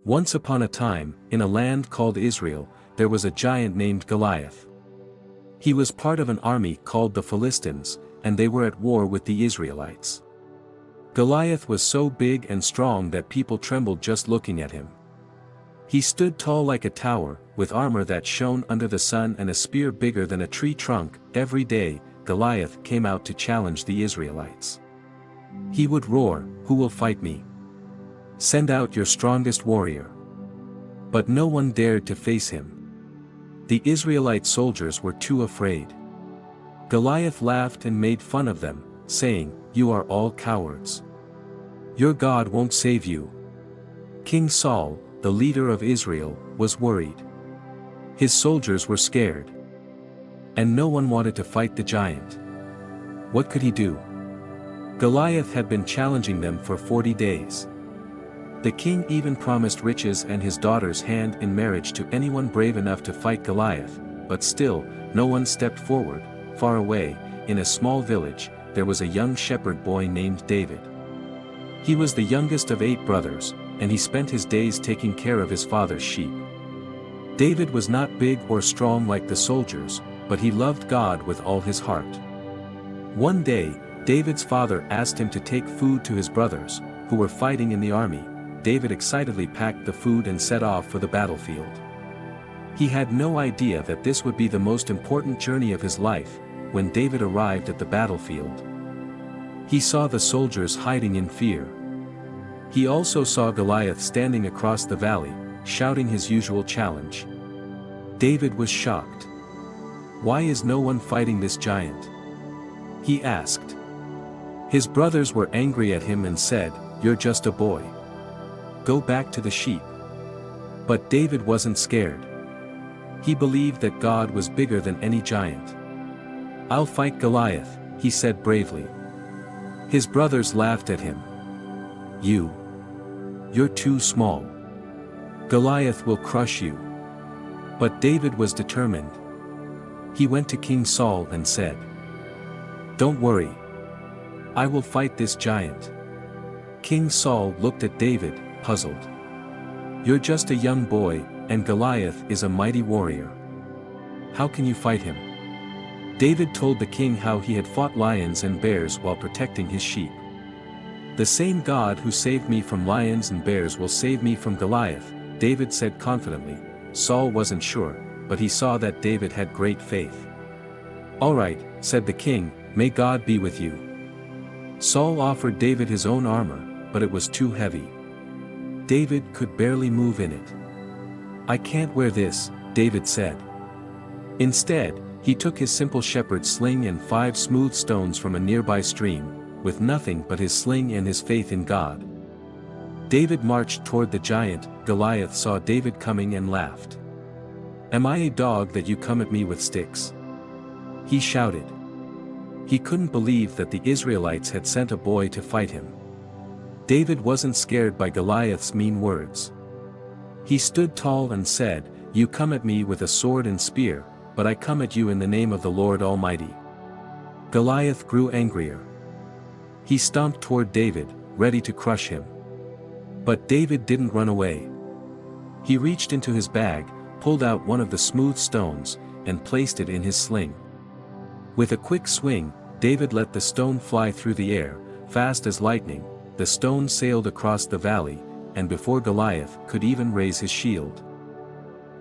Once upon a time, in a land called Israel, there was a giant named Goliath. He was part of an army called the Philistines, and they were at war with the Israelites. Goliath was so big and strong that people trembled just looking at him. He stood tall like a tower, with armor that shone under the sun and a spear bigger than a tree trunk. Every day, Goliath came out to challenge the Israelites. He would roar, "Who will fight me? Send out your strongest warrior." But no one dared to face him. The Israelite soldiers were too afraid. Goliath laughed and made fun of them, saying, "You are all cowards. Your God won't save you." King Saul, the leader of Israel, was worried. His soldiers were scared. And no one wanted to fight the giant. What could he do? Goliath had been challenging them for 40 days. The king even promised riches and his daughter's hand in marriage to anyone brave enough to fight Goliath, but still, no one stepped forward. Far away, in a small village, there was a young shepherd boy named David. He was the youngest of 8 brothers, and he spent his days taking care of his father's sheep. David was not big or strong like the soldiers, but he loved God with all his heart. One day, David's father asked him to take food to his brothers, who were fighting in the army. David excitedly packed the food and set off for the battlefield. He had no idea that this would be the most important journey of his life. When David arrived at the battlefield, he saw the soldiers hiding in fear. He also saw Goliath standing across the valley, shouting his usual challenge. David was shocked. "Why is no one fighting this giant?" he asked. His brothers were angry at him and said, "You're just a boy. Go back to the sheep." But David wasn't scared. He believed that God was bigger than any giant. "I'll fight Goliath," he said bravely. His brothers laughed at him. You're too small. Goliath will crush you." But David was determined. He went to King Saul and said, "Don't worry. I will fight this giant." King Saul looked at David, puzzled. "You're just a young boy, and Goliath is a mighty warrior. How can you fight him?" David told the king how he had fought lions and bears while protecting his sheep. "The same God who saved me from lions and bears will save me from Goliath," David said confidently. Saul wasn't sure, but he saw that David had great faith. "All right," said the king, "may God be with you." Saul offered David his own armor, but it was too heavy. David could barely move in it. "I can't wear this," David said. Instead, he took his simple shepherd's sling and 5 smooth stones from a nearby stream, with nothing but his sling and his faith in God. David marched toward the giant. Goliath saw David coming and laughed. "Am I a dog that you come at me with sticks?" he shouted. He couldn't believe that the Israelites had sent a boy to fight him. David wasn't scared by Goliath's mean words. He stood tall and said, "You come at me with a sword and spear, but I come at you in the name of the Lord Almighty." Goliath grew angrier. He stomped toward David, ready to crush him. But David didn't run away. He reached into his bag, pulled out one of the smooth stones, and placed it in his sling. With a quick swing, David let the stone fly through the air, fast as lightning. The stone sailed across the valley, and before Goliath could even raise his shield,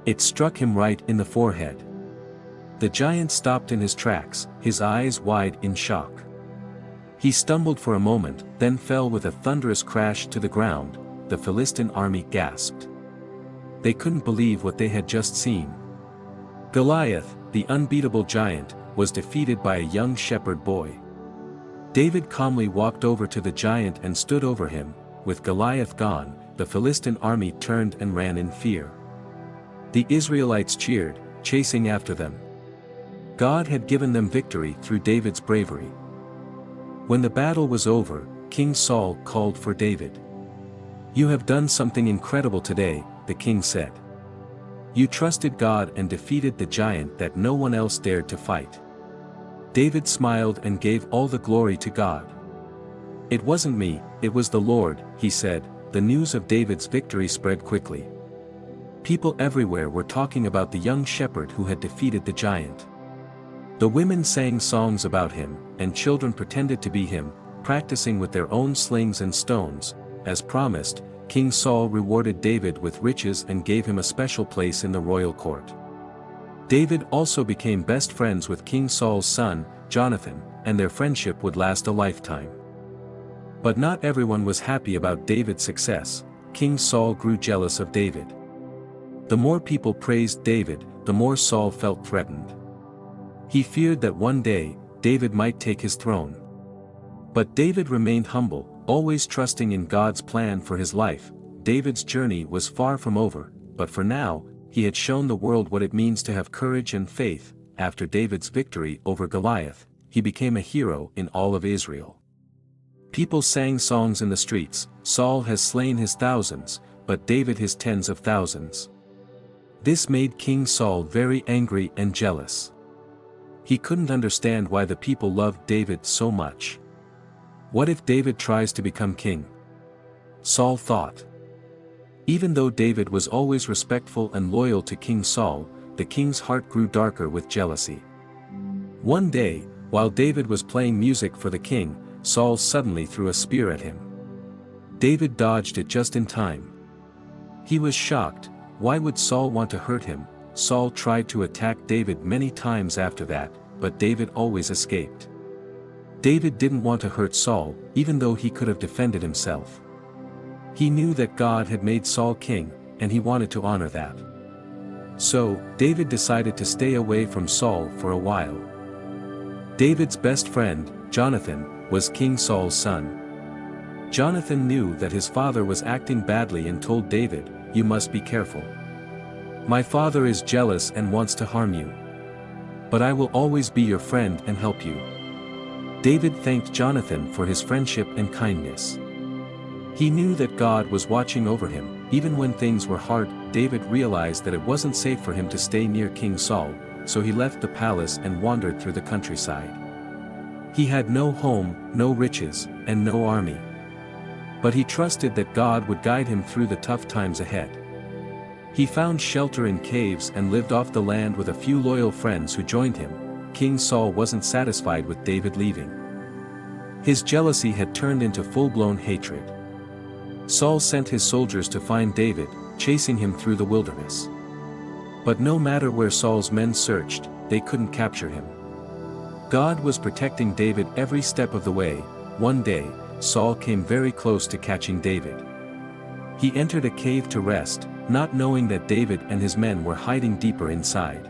it struck him right in the forehead. The giant stopped in his tracks, his eyes wide in shock. He stumbled for a moment, then fell with a thunderous crash to the ground. The Philistine army gasped. They couldn't believe what they had just seen. Goliath, the unbeatable giant, was defeated by a young shepherd boy. David calmly walked over to the giant and stood over him. With Goliath gone, the Philistine army turned and ran in fear. The Israelites cheered, chasing after them. God had given them victory through David's bravery. When the battle was over, King Saul called for David. "You have done something incredible today," the king said. "You trusted God and defeated the giant that no one else dared to fight." David smiled and gave all the glory to God. "It wasn't me, it was the Lord," he said. the news of David's victory spread quickly. People everywhere were talking about the young shepherd who had defeated the giant. The women sang songs about him, and children pretended to be him, practicing with their own slings and stones. As promised, King Saul rewarded David with riches and gave him a special place in the royal court. David also became best friends with King Saul's son, Jonathan, and their friendship would last a lifetime. But not everyone was happy about David's success. King Saul grew jealous of David. The more people praised David, the more Saul felt threatened. He feared that one day, David might take his throne. But David remained humble, always trusting in God's plan for his life. David's journey was far from over, but for now, he had shown the world what it means to have courage and faith. After David's victory over Goliath, he became a hero in all of Israel. People sang songs in the streets, "Saul has slain his thousands, but David his tens of thousands." This made King Saul very angry and jealous. He couldn't understand why the people loved David so much. What if David tries to become king? Saul thought. Even though David was always respectful and loyal to King Saul, the king's heart grew darker with jealousy. One day, while David was playing music for the king, Saul suddenly threw a spear at him. David dodged it just in time. He was shocked. Why would Saul want to hurt him? Saul tried to attack David many times after that, but David always escaped. David didn't want to hurt Saul, even though he could have defended himself. He knew that God had made Saul king, and he wanted to honor that. So, David decided to stay away from Saul for a while. David's best friend, Jonathan, was King Saul's son. Jonathan knew that his father was acting badly and told David, "You must be careful. My father is jealous and wants to harm you. But I will always be your friend and help you." David thanked Jonathan for his friendship and kindness. He knew that God was watching over him. Even when things were hard, David realized that it wasn't safe for him to stay near King Saul, so he left the palace and wandered through the countryside. He had no home, no riches, and no army. But he trusted that God would guide him through the tough times ahead. He found shelter in caves and lived off the land with a few loyal friends who joined him. King Saul wasn't satisfied with David leaving. His jealousy had turned into full-blown hatred. Saul sent his soldiers to find David, chasing him through the wilderness. But no matter where Saul's men searched, they couldn't capture him. God was protecting David every step of the way. One day, Saul came very close to catching David. He entered a cave to rest, not knowing that David and his men were hiding deeper inside.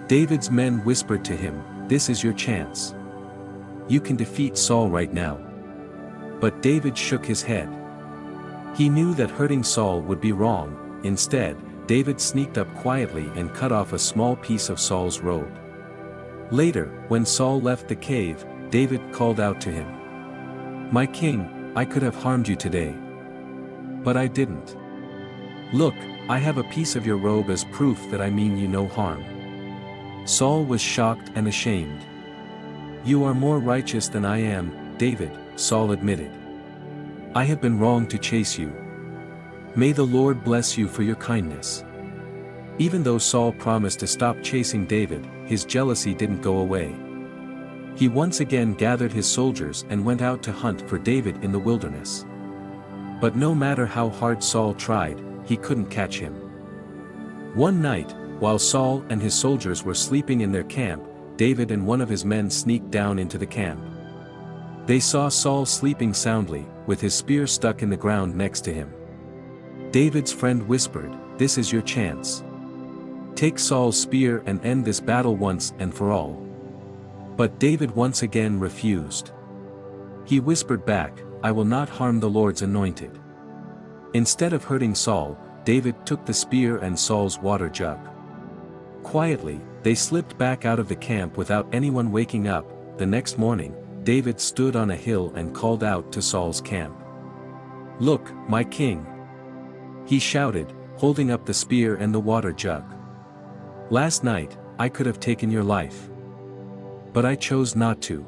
David's men whispered to him, "This is your chance. You can defeat Saul right now." But David shook his head. He knew that hurting Saul would be wrong. Instead, David sneaked up quietly and cut off a small piece of Saul's robe. Later, when Saul left the cave, David called out to him, "My king, I could have harmed you today. But I didn't. Look, I have a piece of your robe as proof that I mean you no harm." Saul was shocked and ashamed. "You are more righteous than I am, David," Saul admitted. "I have been wrong to chase you. May the Lord bless you for your kindness." Even though Saul promised to stop chasing David, his jealousy didn't go away. He once again gathered his soldiers and went out to hunt for David in the wilderness. But no matter how hard Saul tried, he couldn't catch him. One night, while Saul and his soldiers were sleeping in their camp, David and one of his men sneaked down into the camp. They saw Saul sleeping soundly, with his spear stuck in the ground next to him. David's friend whispered, "This is your chance. Take Saul's spear and end this battle once and for all." But David once again refused. He whispered back, "I will not harm the Lord's anointed." Instead of hurting Saul, David took the spear and Saul's water jug. Quietly, they slipped back out of the camp without anyone waking up. The next morning, David stood on a hill and called out to Saul's camp. "Look, my king!" he shouted, holding up the spear and the water jug. "Last night, I could have taken your life. But I chose not to.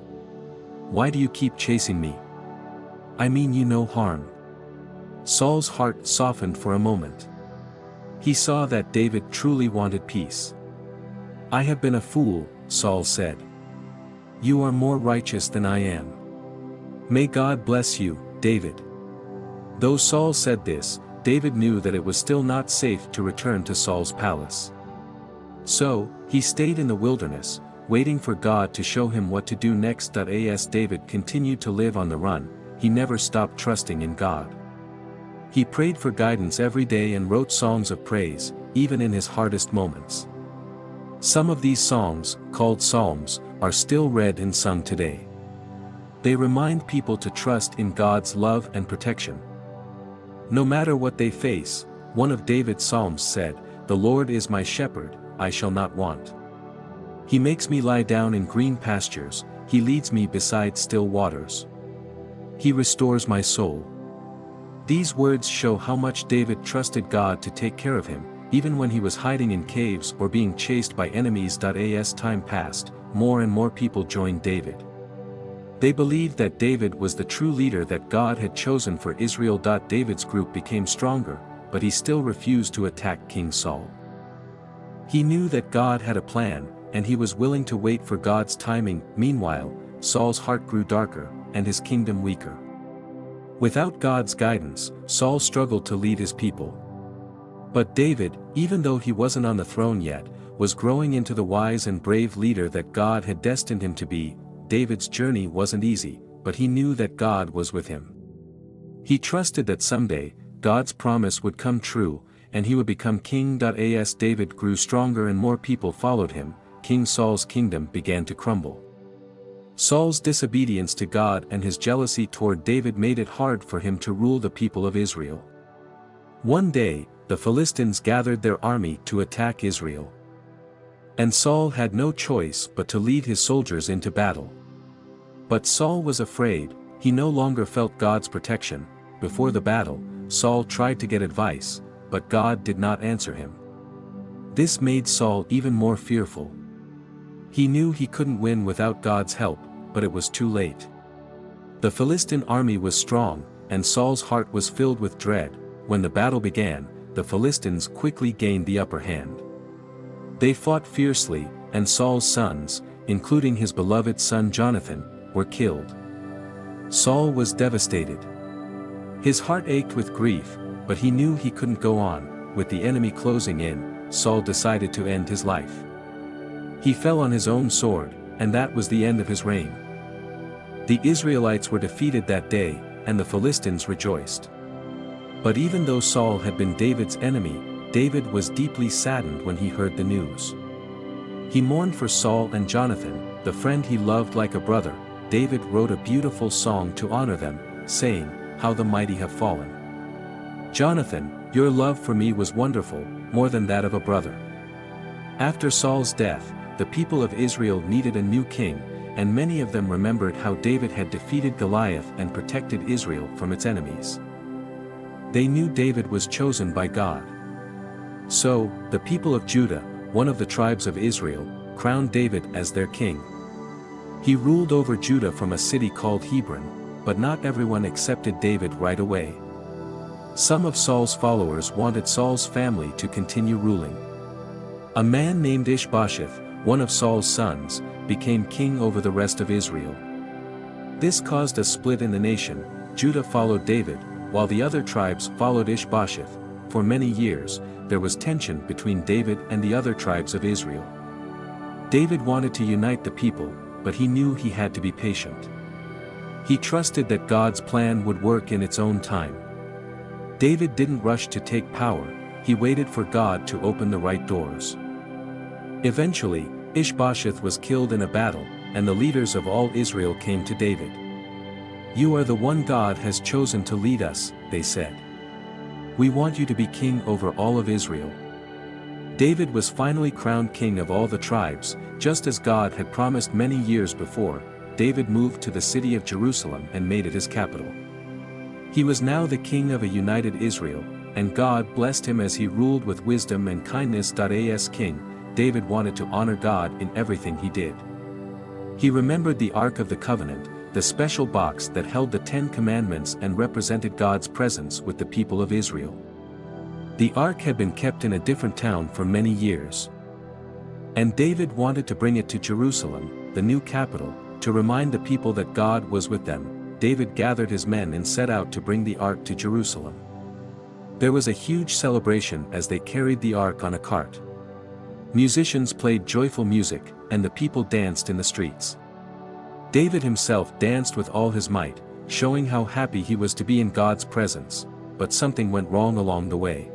Why do you keep chasing me? I mean you no harm." Saul's heart softened for a moment. He saw that David truly wanted peace. "I have been a fool," Saul said. "You are more righteous than I am. May God bless you, David." Though Saul said this, David knew that it was still not safe to return to Saul's palace. So, he stayed in the wilderness, waiting for God to show him what to do next. As David continued to live on the run, he never stopped trusting in God. He prayed for guidance every day and wrote songs of praise, even in his hardest moments. Some of these songs, called psalms, are still read and sung today. They remind people to trust in God's love and protection. No matter what they face, one of David's psalms said, "The Lord is my shepherd, I shall not want. He makes me lie down in green pastures, he leads me beside still waters. He restores my soul." These words show how much David trusted God to take care of him, even when he was hiding in caves or being chased by enemies. As time passed, more and more people joined David. They believed that David was the true leader that God had chosen for Israel. David's group became stronger, but he still refused to attack King Saul. He knew that God had a plan, and he was willing to wait for God's timing. Meanwhile, Saul's heart grew darker, and his kingdom weaker. Without God's guidance, Saul struggled to lead his people. But David, even though he wasn't on the throne yet, was growing into the wise and brave leader that God had destined him to be. David's journey wasn't easy, but he knew that God was with him. He trusted that someday, God's promise would come true, and he would become king. As David grew stronger and more people followed him, King Saul's kingdom began to crumble. Saul's disobedience to God and his jealousy toward David made it hard for him to rule the people of Israel. One day, the Philistines gathered their army to attack Israel. And Saul had no choice but to lead his soldiers into battle. But Saul was afraid, he no longer felt God's protection. Before the battle, Saul tried to get advice, but God did not answer him. This made Saul even more fearful. He knew he couldn't win without God's help, but it was too late. The Philistine army was strong, and Saul's heart was filled with dread. When the battle began, the Philistines quickly gained the upper hand. They fought fiercely, and Saul's sons, including his beloved son Jonathan, were killed. Saul was devastated. His heart ached with grief, but he knew he couldn't go on. With the enemy closing in, Saul decided to end his life. He fell on his own sword, and that was the end of his reign. The Israelites were defeated that day, and the Philistines rejoiced. But even though Saul had been David's enemy, David was deeply saddened when he heard the news. He mourned for Saul and Jonathan, the friend he loved like a brother. David wrote a beautiful song to honor them, saying, "How the mighty have fallen. Jonathan, your love for me was wonderful, more than that of a brother." After Saul's death, the people of Israel needed a new king, and many of them remembered how David had defeated Goliath and protected Israel from its enemies. They knew David was chosen by God. So, the people of Judah, one of the tribes of Israel, crowned David as their king. He ruled over Judah from a city called Hebron, but not everyone accepted David right away. Some of Saul's followers wanted Saul's family to continue ruling. A man named Ishbosheth, one of Saul's sons, became king over the rest of Israel. This caused a split in the nation. Judah followed David, while the other tribes followed Ishbosheth. For many years, there was tension between David and the other tribes of Israel. David wanted to unite the people, but he knew he had to be patient. He trusted that God's plan would work in its own time. David didn't rush to take power, he waited for God to open the right doors. Eventually, Ishbosheth was killed in a battle, and the leaders of all Israel came to David. "You are the one God has chosen to lead us," they said. "We want you to be king over all of Israel." David was finally crowned king of all the tribes, just as God had promised many years before. David moved to the city of Jerusalem and made it his capital. He was now the king of a united Israel, and God blessed him as he ruled with wisdom and kindness. As king, David wanted to honor God in everything he did. He remembered the Ark of the Covenant, the special box that held the 10 Commandments and represented God's presence with the people of Israel. The ark had been kept in a different town for many years. And David wanted to bring it to Jerusalem, the new capital, to remind the people that God was with them. David gathered his men and set out to bring the ark to Jerusalem. There was a huge celebration as they carried the ark on a cart. Musicians played joyful music, and the people danced in the streets. David himself danced with all his might, showing how happy he was to be in God's presence, but something went wrong along the way.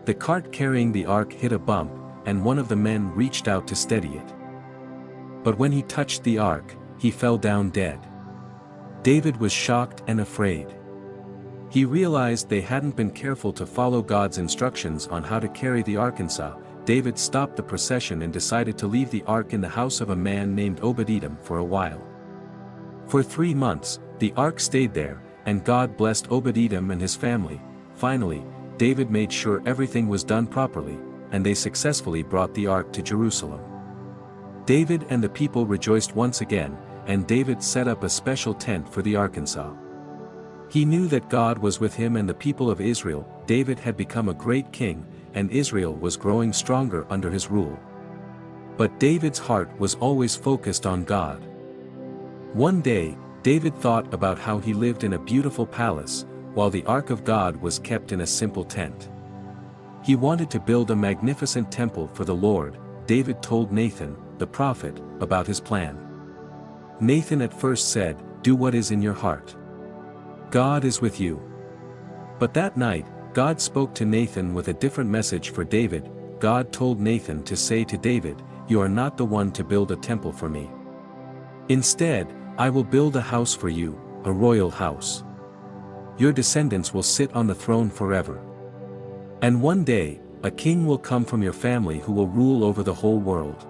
The cart carrying the ark hit a bump, and one of the men reached out to steady it. But when he touched the ark, he fell down dead. David was shocked and afraid. He realized they hadn't been careful to follow God's instructions on how to carry the ark. David stopped the procession and decided to leave the ark in the house of a man named Obed-Edom for a while. For 3 months, the ark stayed there, and God blessed Obed-Edom and his family. Finally, David made sure everything was done properly, and they successfully brought the ark to Jerusalem. David and the people rejoiced once again, and David set up a special tent for the ark. He knew that God was with him and the people of Israel. David had become a great king, and Israel was growing stronger under his rule. But David's heart was always focused on God. One day, David thought about how he lived in a beautiful palace, while the ark of God was kept in a simple tent. He wanted to build a magnificent temple for the Lord. David told Nathan, the prophet, about his plan. Nathan at first said, "Do what is in your heart. God is with you." But that night, God spoke to Nathan with a different message for David. God told Nathan to say to David, "You are not the one to build a temple for me. Instead, I will build a house for you, a royal house. Your descendants will sit on the throne forever. And one day, a king will come from your family who will rule over the whole world.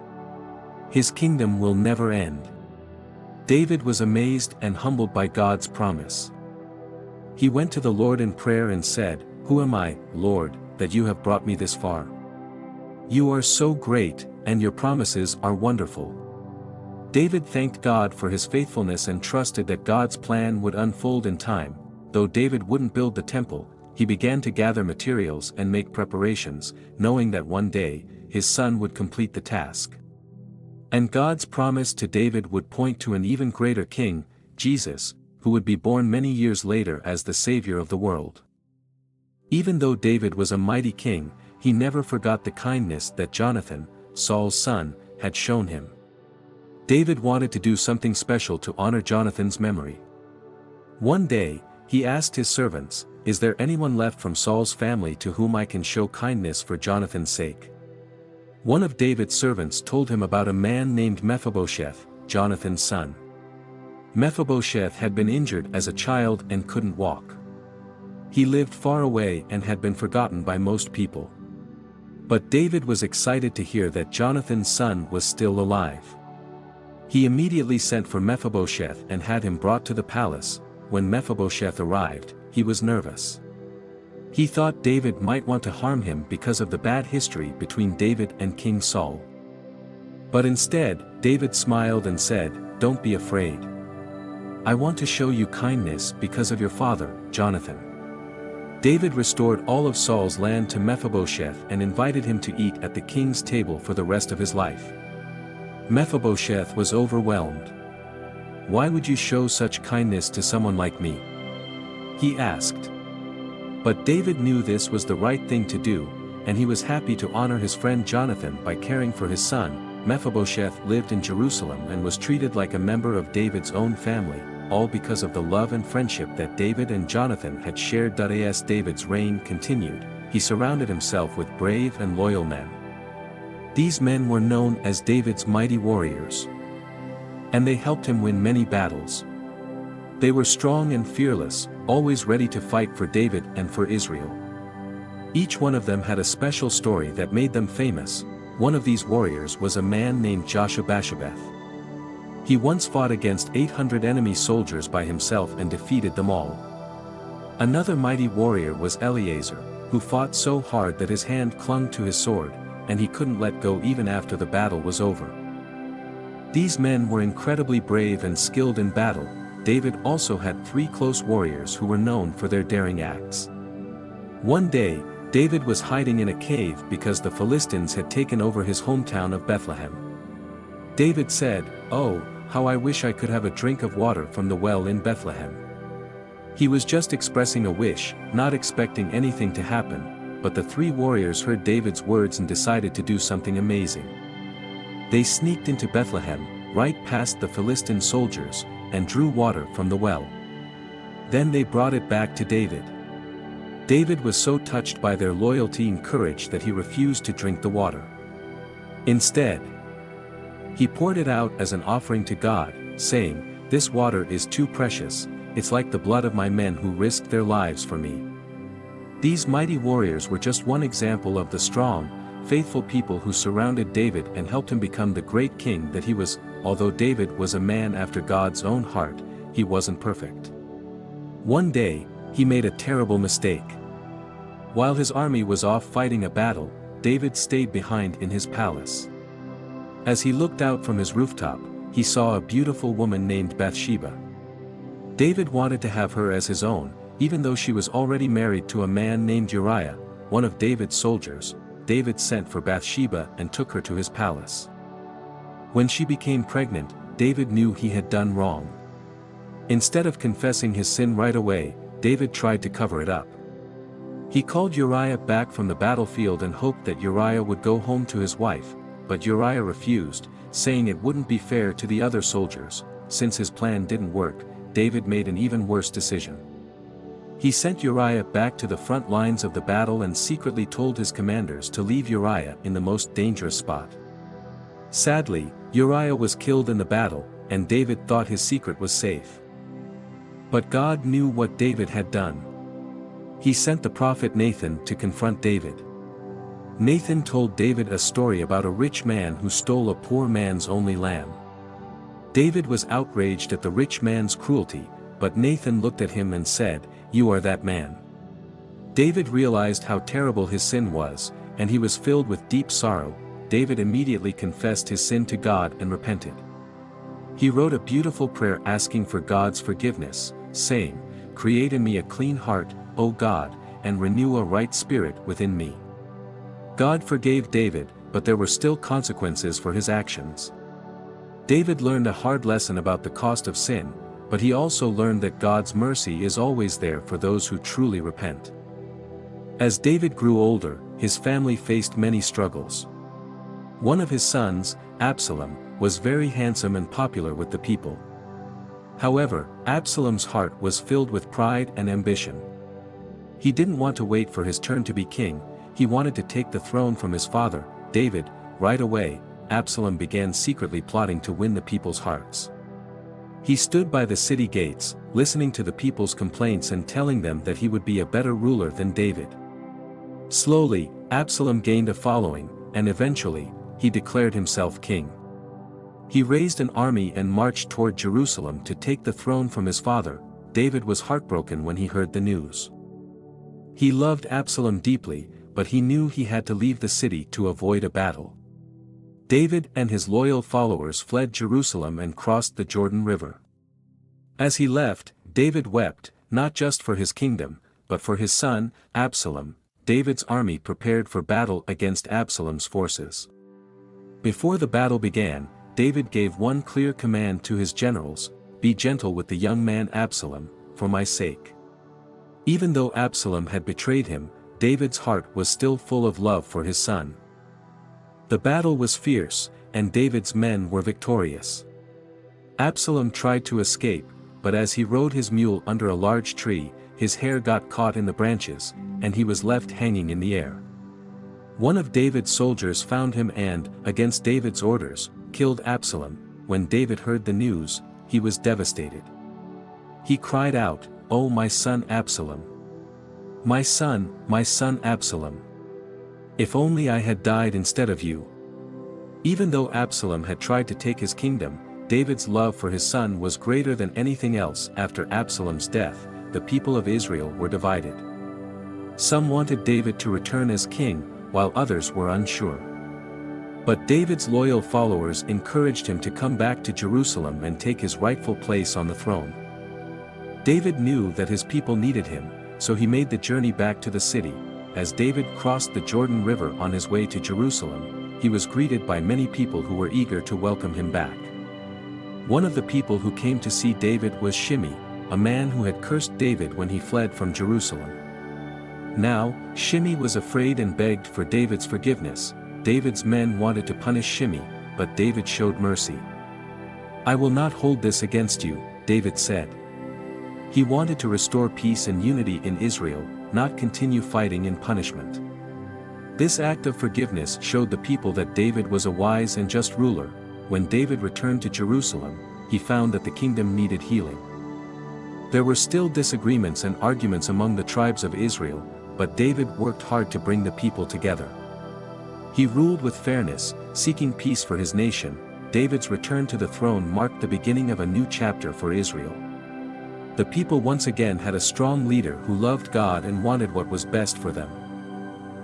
His kingdom will never end." David was amazed and humbled by God's promise. He went to the Lord in prayer and said, "Who am I, Lord, that you have brought me this far? You are so great, and your promises are wonderful." David thanked God for his faithfulness and trusted that God's plan would unfold in time. Though David wouldn't build the temple, he began to gather materials and make preparations, knowing that one day, his son would complete the task. And God's promise to David would point to an even greater king, Jesus, who would be born many years later as the Savior of the world. Even though David was a mighty king, he never forgot the kindness that Jonathan, Saul's son, had shown him. David wanted to do something special to honor Jonathan's memory. One day, he asked his servants, "Is there anyone left from Saul's family to whom I can show kindness for Jonathan's sake?" One of David's servants told him about a man named Mephibosheth, Jonathan's son. Mephibosheth had been injured as a child and couldn't walk. He lived far away and had been forgotten by most people. But David was excited to hear that Jonathan's son was still alive. He immediately sent for Mephibosheth and had him brought to the palace. When Mephibosheth arrived, he was nervous. He thought David might want to harm him because of the bad history between David and King Saul. But instead, David smiled and said, "Don't be afraid. I want to show you kindness because of your father, Jonathan." David restored all of Saul's land to Mephibosheth and invited him to eat at the king's table for the rest of his life. Mephibosheth was overwhelmed. "Why would you show such kindness to someone like me?" he asked. But David knew this was the right thing to do, and he was happy to honor his friend Jonathan by caring for his son. Mephibosheth lived in Jerusalem and was treated like a member of David's own family, all because of the love and friendship that David and Jonathan had shared. As David's reign continued, he surrounded himself with brave and loyal men. These men were known as David's mighty warriors. And they helped him win many battles. They were strong and fearless, always ready to fight for David and for Israel. Each one of them had a special story that made them famous. One of these warriors was a man named Joshua-Basshebeth. He once fought against 800 enemy soldiers by himself and defeated them all. Another mighty warrior was Eleazar, who fought so hard that his hand clung to his sword, and he couldn't let go even after the battle was over. These men were incredibly brave and skilled in battle. David also had 3 close warriors who were known for their daring acts. One day, David was hiding in a cave because the Philistines had taken over his hometown of Bethlehem. David said, "Oh, how I wish I could have a drink of water from the well in Bethlehem." He was just expressing a wish, not expecting anything to happen, but the 3 warriors heard David's words and decided to do something amazing. They sneaked into Bethlehem, right past the Philistine soldiers, and drew water from the well. Then they brought it back to David. David was so touched by their loyalty and courage that he refused to drink the water. Instead, he poured it out as an offering to God, saying, "This water is too precious, it's like the blood of my men who risked their lives for me." These mighty warriors were just one example of the strong, faithful people who surrounded David and helped him become the great king that he was. Although David was a man after God's own heart, he wasn't perfect. One day, he made a terrible mistake. While his army was off fighting a battle, David stayed behind in his palace. As he looked out from his rooftop, he saw a beautiful woman named Bathsheba. David wanted to have her as his own, even though she was already married to a man named Uriah, one of David's soldiers. David sent for Bathsheba and took her to his palace. When she became pregnant, David knew he had done wrong. Instead of confessing his sin right away, David tried to cover it up. He called Uriah back from the battlefield and hoped that Uriah would go home to his wife, but Uriah refused, saying it wouldn't be fair to the other soldiers. Since his plan didn't work, David made an even worse decision. He sent Uriah back to the front lines of the battle and secretly told his commanders to leave Uriah in the most dangerous spot. Sadly, Uriah was killed in the battle, and David thought his secret was safe. But God knew what David had done. He sent the prophet Nathan to confront David. Nathan told David a story about a rich man who stole a poor man's only lamb. David was outraged at the rich man's cruelty, but Nathan looked at him and said, "You are that man." David realized how terrible his sin was, and he was filled with deep sorrow. David immediately confessed his sin to God and repented. He wrote a beautiful prayer asking for God's forgiveness, saying, "Create in me a clean heart, O God, and renew a right spirit within me." God forgave David, but there were still consequences for his actions. David learned a hard lesson about the cost of sin, but he also learned that God's mercy is always there for those who truly repent. As David grew older, his family faced many struggles. One of his sons, Absalom, was very handsome and popular with the people. However, Absalom's heart was filled with pride and ambition. He didn't want to wait for his turn to be king. He wanted to take the throne from his father, David. Right away, Absalom began secretly plotting to win the people's hearts. He stood by the city gates, listening to the people's complaints and telling them that he would be a better ruler than David. Slowly, Absalom gained a following, and eventually, he declared himself king. He raised an army and marched toward Jerusalem to take the throne from his father. David was heartbroken when he heard the news. He loved Absalom deeply, but he knew he had to leave the city to avoid a battle. David and his loyal followers fled Jerusalem and crossed the Jordan River. As he left, David wept, not just for his kingdom, but for his son, Absalom. David's army prepared for battle against Absalom's forces. Before the battle began, David gave one clear command to his generals: "Be gentle with the young man Absalom, for my sake." Even though Absalom had betrayed him, David's heart was still full of love for his son. The battle was fierce, and David's men were victorious. Absalom tried to escape, but as he rode his mule under a large tree, his hair got caught in the branches, and he was left hanging in the air. One of David's soldiers found him and, against David's orders, killed Absalom. When David heard the news, he was devastated. He cried out, "Oh, my son Absalom! My son Absalom! If only I had died instead of you." Even though Absalom had tried to take his kingdom, David's love for his son was greater than anything else. After Absalom's death, the people of Israel were divided. Some wanted David to return as king, while others were unsure. But David's loyal followers encouraged him to come back to Jerusalem and take his rightful place on the throne. David knew that his people needed him, so he made the journey back to the city. As David crossed the Jordan River on his way to Jerusalem, he was greeted by many people who were eager to welcome him back. One of the people who came to see David was Shimei, a man who had cursed David when he fled from Jerusalem. Now, Shimei was afraid and begged for David's forgiveness. David's men wanted to punish Shimei, but David showed mercy. "I will not hold this against you," David said. He wanted to restore peace and unity in Israel, not continue fighting in punishment. This act of forgiveness showed the people that David was a wise and just ruler. When David returned to Jerusalem, he found that the kingdom needed healing. There were still disagreements and arguments among the tribes of Israel, but David worked hard to bring the people together. He ruled with fairness, seeking peace for his nation. David's return to the throne marked the beginning of a new chapter for Israel. The people once again had a strong leader who loved God and wanted what was best for them.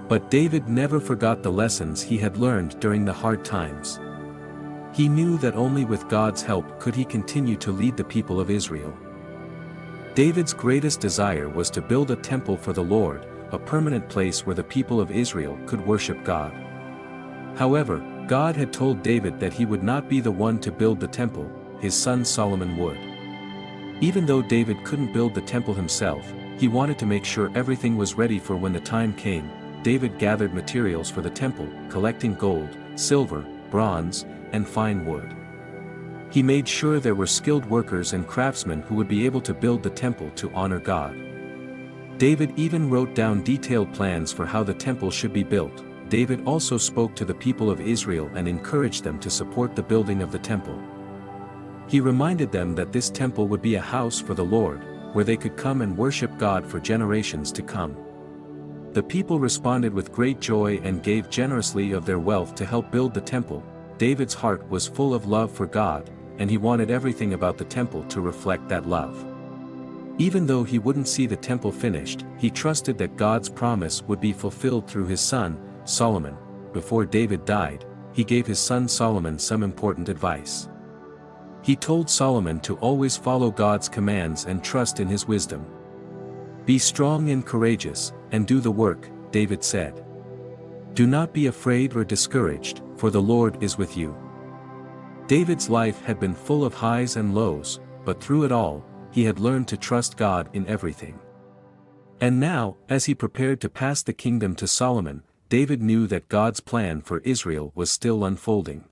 But David never forgot the lessons he had learned during the hard times. He knew that only with God's help could he continue to lead the people of Israel. David's greatest desire was to build a temple for the Lord, a permanent place where the people of Israel could worship God. However, God had told David that he would not be the one to build the temple, his son Solomon would. Even though David couldn't build the temple himself, he wanted to make sure everything was ready for when the time came. David gathered materials for the temple, collecting gold, silver, bronze, and fine wood. He made sure there were skilled workers and craftsmen who would be able to build the temple to honor God. David even wrote down detailed plans for how the temple should be built. David also spoke to the people of Israel and encouraged them to support the building of the temple. He reminded them that this temple would be a house for the Lord, where they could come and worship God for generations to come. The people responded with great joy and gave generously of their wealth to help build the temple. David's heart was full of love for God, and he wanted everything about the temple to reflect that love. Even though he wouldn't see the temple finished, he trusted that God's promise would be fulfilled through his son, Solomon. Before David died, he gave his son Solomon some important advice. He told Solomon to always follow God's commands and trust in his wisdom. "Be strong and courageous, and do the work," David said. "Do not be afraid or discouraged, for the Lord is with you." David's life had been full of highs and lows, but through it all, he had learned to trust God in everything. And now, as he prepared to pass the kingdom to Solomon, David knew that God's plan for Israel was still unfolding.